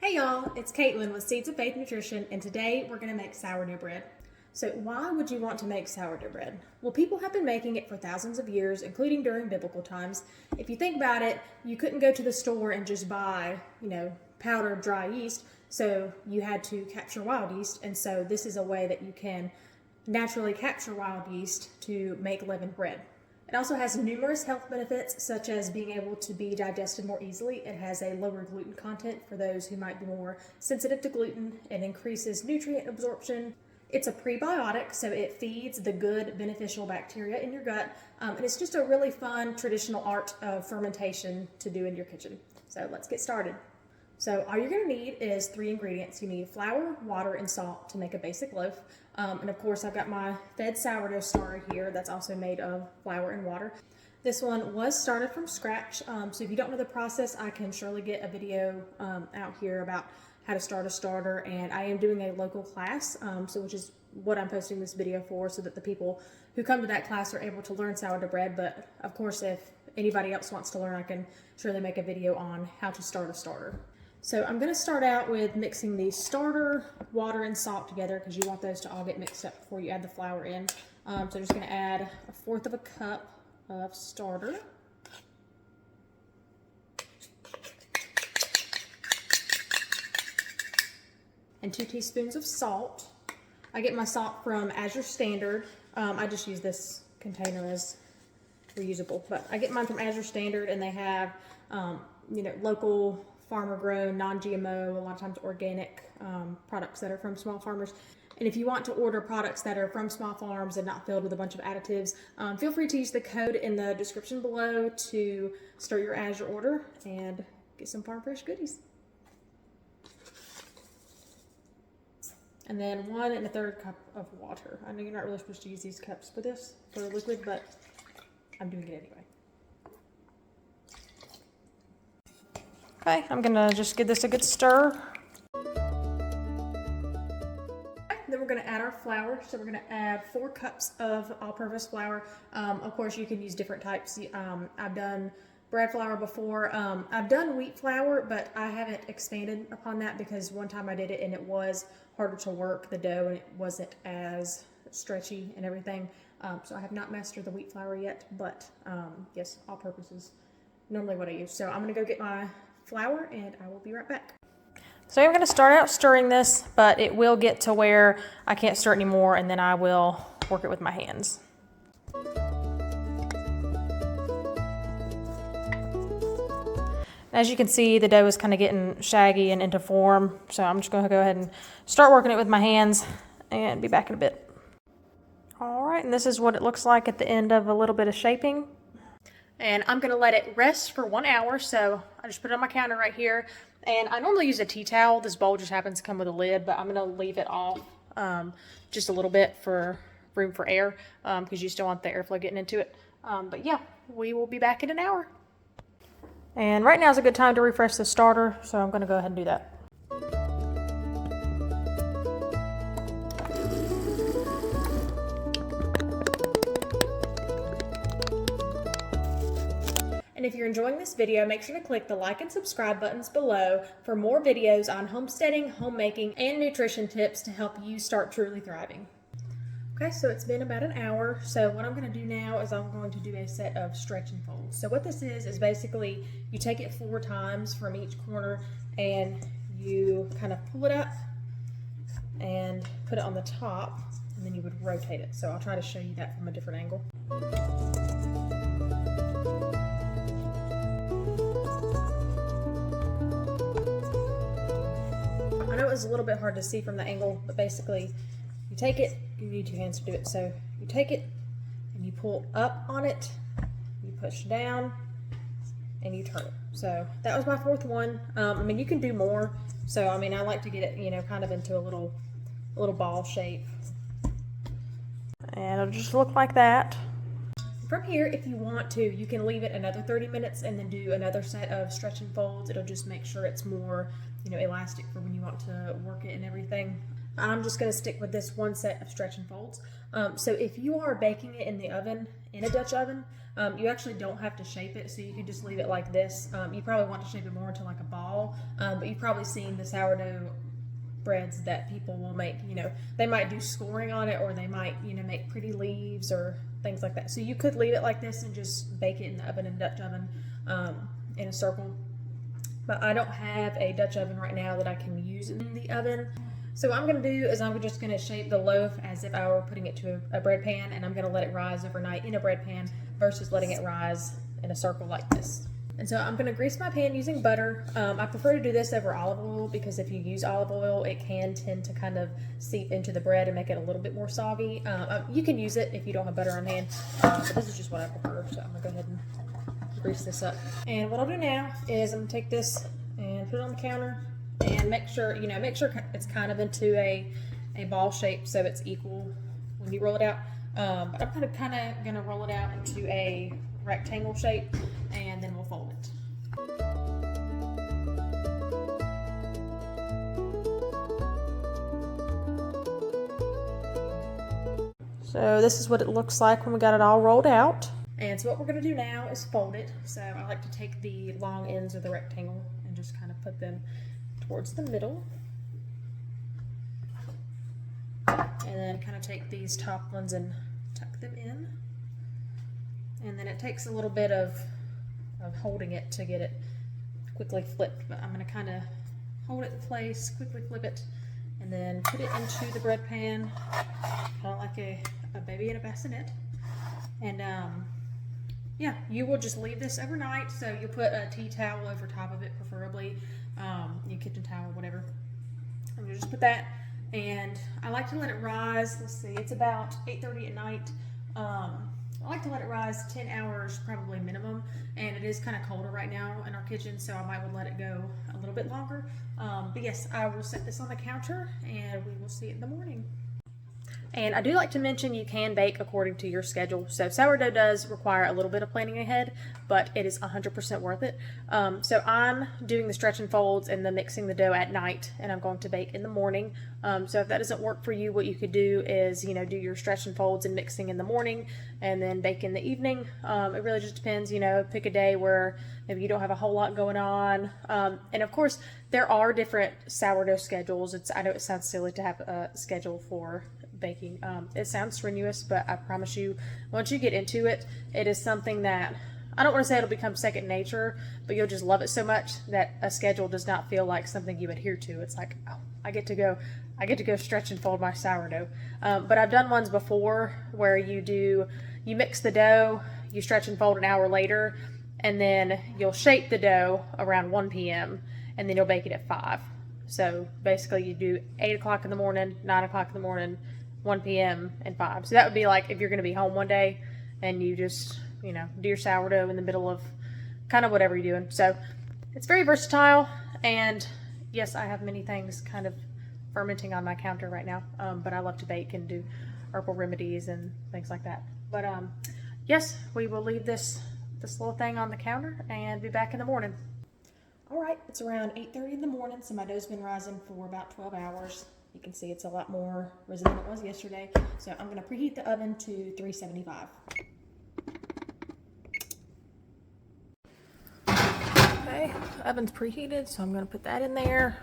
Hey y'all, it's Caitlin with Seeds of Faith Nutrition, and today we're going to make sourdough bread. So why would you want to make sourdough bread? Well, people have been making it for thousands of years, including during biblical times. If you think about it, you couldn't go to the store and just buy, powdered dry yeast, so you had to capture wild yeast, and so this is a way that you can naturally capture wild yeast to make leavened bread. It also has numerous health benefits, such as being able to be digested more easily. It has a lower gluten content for those who might be more sensitive to gluten. It increases nutrient absorption. It's a prebiotic, so it feeds the good, beneficial bacteria in your gut. And it's just a really fun, traditional art of fermentation to do in your kitchen. So let's get started. So all you're going to need is 3 ingredients. You need flour, water, and salt to make a basic loaf. And of course, I've got my fed sourdough starter here that's also made of flour and water. This one was started from scratch. So if you don't know the process, I can surely get a video out here about how to start a starter. And I am doing a local class, which is what I'm posting this video for, so that the people who come to that class are able to learn sourdough bread. But of course, if anybody else wants to learn, I can surely make a video on how to start a starter. So I'm going to start out with mixing the starter, water, and salt together because you want those to all get mixed up before you add the flour in. So I'm just going to add 1/4 cup of starter. And 2 teaspoons of salt. I get my salt from Azure Standard. I just use this container as reusable, but I get mine from Azure Standard, and they have, local farmer-grown, non-GMO, a lot of times organic products that are from small farmers. And if you want to order products that are from small farms and not filled with a bunch of additives, feel free to use the code in the description below to start your Azure order and get some farm fresh goodies. And then 1 1/3 cup of water. I know you're not really supposed to use these cups for this, for liquid, but I'm doing it anyway. Okay, I'm gonna just give this a good stir. Then we're gonna add our flour. So we're gonna add 4 cups of all-purpose flour. Of course, you can use different types. I've done bread flour before. I've done wheat flour, but I haven't expanded upon that because one time I did it and it was harder to work the dough and it wasn't as stretchy and everything. So I have not mastered the wheat flour yet, but yes, all-purpose is normally what I use. So I'm gonna go get my flour and I will be right back. So I'm going to start out stirring this, but it will get to where I can't stir it anymore, and then I will work it with my hands. As you can see, the dough is kind of getting shaggy and into form, so I'm just going to go ahead and start working it with my hands and be back in a bit. All right, and this is what it looks like at the end of a little bit of shaping. And I'm going to let it rest for 1 hour, so I just put it on my counter right here. And I normally use a tea towel. This bowl just happens to come with a lid, but I'm going to leave it off just a little bit for room for air because you still want the airflow getting into it. But yeah, we will be back in an hour. And right now is a good time to refresh the starter, so I'm going to go ahead and do that. And if you're enjoying this video, make sure to click the like and subscribe buttons below for more videos on homesteading, homemaking, and nutrition tips to help you start truly thriving. Okay, so it's been about an hour. So what I'm going to do now is I'm going to do a set of stretch and folds. So what this is basically you take it 4 times from each corner and you kind of pull it up and put it on the top, and then you would rotate it. So I'll try to show you that from a different angle. I know it was a little bit hard to see from the angle, but basically you take it, you need 2 hands to do it. So you take it and you pull up on it, you push down, and you turn it. So that was my 4th one. I mean, you can do more. So, I mean, I like to get it, kind of into a little ball shape. And it'll just look like that. From here, if you want to, you can leave it another 30 minutes and then do another set of stretch and folds. It'll just make sure it's more, elastic for when you want to work it and everything. I'm just going to stick with this one set of stretch and folds. So if you are baking it in the oven, in a Dutch oven, you actually don't have to shape it, so you can just leave it like this. You probably want to shape it more into like a ball, but you've probably seen the sourdough breads that people will make. They might do scoring on it, or they might make pretty leaves or things like that. So you could leave it like this and just bake it in the oven, in a Dutch oven, in a circle. But I don't have a Dutch oven right now that I can use in the oven. So what I'm going to do is I'm just going to shape the loaf as if I were putting it to a bread pan, and I'm going to let it rise overnight in a bread pan versus letting it rise in a circle like this. And so I'm going to grease my pan using butter. I prefer to do this over olive oil because if you use olive oil, it can tend to kind of seep into the bread and make it a little bit more soggy. You can use it if you don't have butter on hand, but this is just what I prefer. So I'm going to go ahead and grease this up. And what I'll do now is I'm going to take this and put it on the counter and make sure it's kind of into a ball shape so it's equal when you roll it out. But I'm kind of going to roll it out into a rectangle shape, and then we'll fold it. So this is what it looks like when we got it all rolled out. And so what we're going to do now is fold it. So I like to take the long ends of the rectangle and just kind of put them towards the middle. And then kind of take these top ones and tuck them in. And then it takes a little bit of holding it to get it quickly flipped. But I'm going to kind of hold it in place, quickly flip it, and then put it into the bread pan, kind of like a baby in a bassinet. And yeah, you will just leave this overnight. So you'll put a tea towel over top of it, preferably your kitchen towel, whatever. And you just put that. And I like to let it rise. Let's see, it's about 8:30 at night. I like to let it rise 10 hours probably minimum, and it is kind of colder right now in our kitchen, so I might would let it go a little bit longer. But yes, I will set this on the counter and we will see it in the morning. And I do like to mention you can bake according to your schedule. So sourdough does require a little bit of planning ahead, but it is 100% worth it. So I'm doing the stretch and folds and the mixing the dough at night, and I'm going to bake in the morning. So if that doesn't work for you, what you could do is, do your stretch and folds and mixing in the morning and then bake in the evening. It really just depends, pick a day where maybe you don't have a whole lot going on. And of course, there are different sourdough schedules. I know it sounds silly to have a schedule for baking. It sounds strenuous, but I promise you, once you get into it, it is something that, I don't want to say it'll become second nature, but you'll just love it so much that a schedule does not feel like something you adhere to. It's like, oh, I get to go stretch and fold my sourdough. But I've done ones before where you mix the dough, you stretch and fold an hour later, and then you'll shape the dough around 1 p.m. and then you'll bake it at 5. So basically you do 8 o'clock in the morning, 9 o'clock in the morning, 1 p.m. and 5. So that would be like if you're going to be home one day and you just, do your sourdough in the middle of kind of whatever you're doing. So it's very versatile. And yes, I have many things kind of fermenting on my counter right now. But I love to bake and do herbal remedies and things like that. But yes, we will leave this little thing on the counter and be back in the morning. All right, it's around 8:30 in the morning, so my dough's been rising for about 12 hours. You can see it's a lot more risen than it was yesterday. So I'm going to preheat the oven to 375. Okay, oven's preheated, so I'm going to put that in there.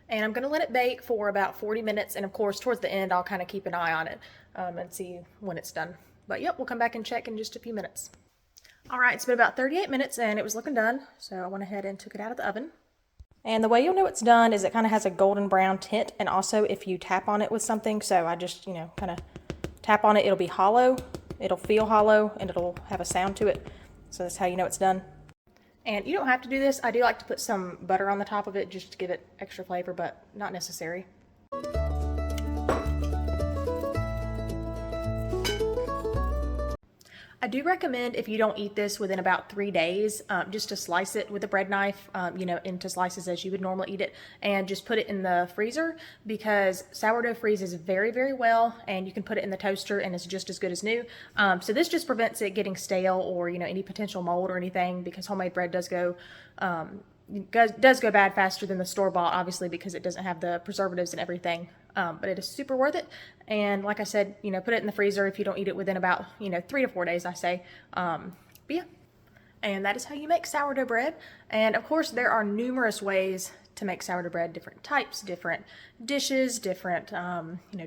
And I'm going to let it bake for about 40 minutes. And of course, towards the end, I'll kind of keep an eye on it and see when it's done. But yep, we'll come back and check in just a few minutes. All right, it's been about 38 minutes and it was looking done. So I went ahead and took it out of the oven. And the way you'll know it's done is it kind of has a golden brown tint, and also if you tap on it with something, so I just, kind of tap on it, it'll be hollow, it'll feel hollow, and it'll have a sound to it. So that's how you know it's done. And you don't have to do this. I do like to put some butter on the top of it just to give it extra flavor, but not necessary. I do recommend, if you don't eat this within about 3 days, just to slice it with a bread knife, into slices as you would normally eat it, and just put it in the freezer, because sourdough freezes very, very well, and you can put it in the toaster and it's just as good as new. So this just prevents it getting stale or, any potential mold or anything, because homemade bread does go, does go bad faster than the store-bought, obviously, because it doesn't have the preservatives and everything. But it is super worth it. And like I said, put it in the freezer if you don't eat it within about, 3 to 4 days, I say. But yeah. And that is how you make sourdough bread. And of course, there are numerous ways to make sourdough bread, different types, different dishes, different,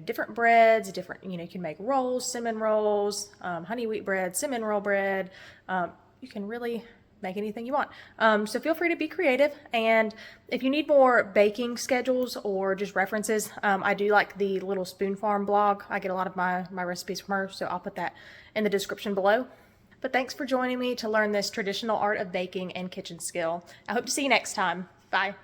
different breads, different, you can make rolls, cinnamon rolls, honey wheat bread, cinnamon roll bread. You can really make anything you want. So feel free to be creative. And if you need more baking schedules or just references, I do like the Little Spoon Farm blog. I get a lot of my recipes from her, so I'll put that in the description below. But thanks for joining me to learn this traditional art of baking and kitchen skill. I hope to see you next time. Bye.